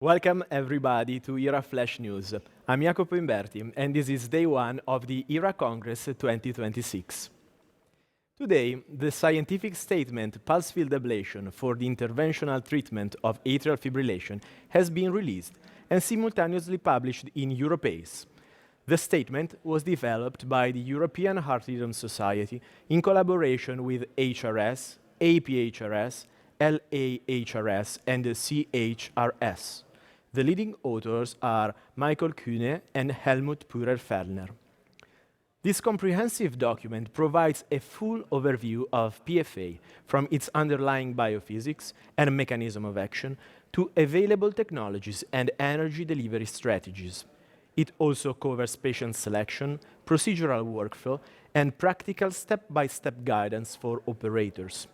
Welcome everybody to EHRA Flash News. I'm Jacopo Imberti, and this is day one of the EHRA Congress 2026. Today, the scientific statement Pulsefield Ablation for the interventional treatment of atrial fibrillation has been released and simultaneously published in EuroPace. The statement was developed by the European Heart Rhythm Society in collaboration with HRS, APHRS, LAHRS, and CHRS. The leading authors are Michael Kühne and Helmut Pürer-Fellner. This comprehensive document provides a full overview of PFA, from its underlying biophysics and mechanism of action to available technologies and energy delivery strategies. It also covers patient selection, procedural workflow, and practical step-by-step guidance for operators.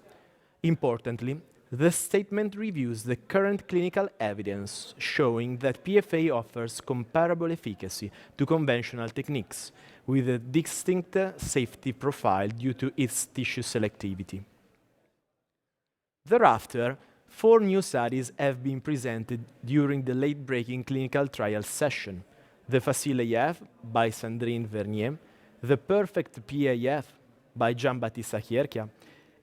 Importantly, the statement reviews the current clinical evidence showing that PFA offers comparable efficacy to conventional techniques, with a distinct safety profile due to its tissue selectivity. Thereafter, 4 new studies have been presented during the late-breaking clinical trial session: the Facile-AF by Sandrine Vernier, the Perfect PAF by Giambattista Chierchia,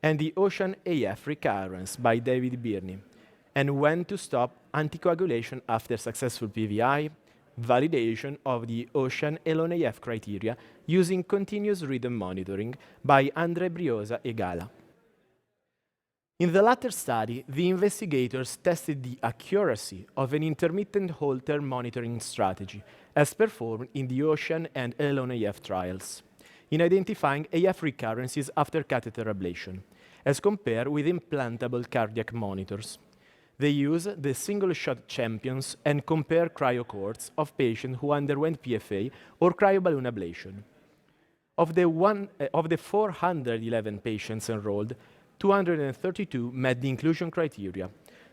and the Ocean AF Recurrence by David Birney, and when to stop anticoagulation after successful PVI, validation of the Ocean Elon AF criteria using continuous rhythm monitoring by Andre Briosa e Gala. In the latter study, the investigators tested the accuracy of an intermittent Holter monitoring strategy as performed in the Ocean and Elon AF trials, in identifying AF recurrences after catheter ablation, as compared with implantable cardiac monitors. They use the single-shot champions and compare cryocohorts of patients who underwent PFA or cryoballoon ablation. Of the 411 patients enrolled, 232 met the inclusion criteria.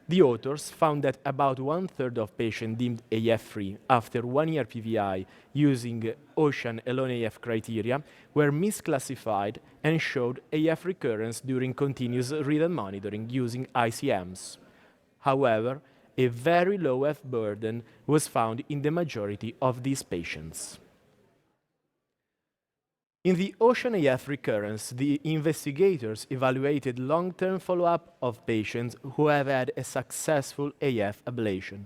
The authors found that about 1/3 of patients deemed AF-free after 1 year PVI using Ocean Elon AF criteria were misclassified and showed AF recurrence during continuous rhythm monitoring using ICMs. However, a very low F burden was found in the majority of these patients. In the Ocean AF recurrence, the investigators evaluated long-term follow-up of patients who have had a successful AF ablation.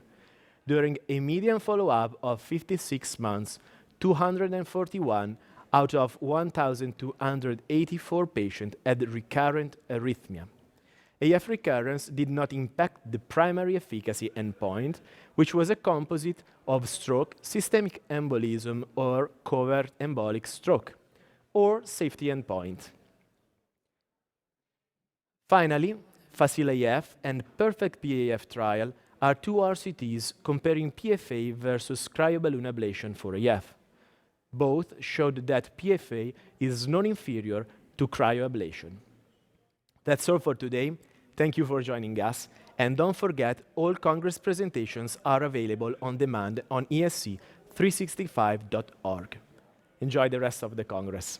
During a median follow-up of 56 months, 241 out of 1,284 patients had recurrent arrhythmia. AF recurrence did not impact the primary efficacy endpoint, which was a composite of stroke, systemic embolism, or covert embolic stroke, or safety endpoint. Finally, Facile-AF and Perfect PAF trial are 2 RCTs comparing PFA versus cryoballoon ablation for AF. Both showed that PFA is non-inferior to cryoablation. That's all for today. Thank you for joining us. And don't forget, all Congress presentations are available on demand on ESC365.org. Enjoy the rest of the Congress.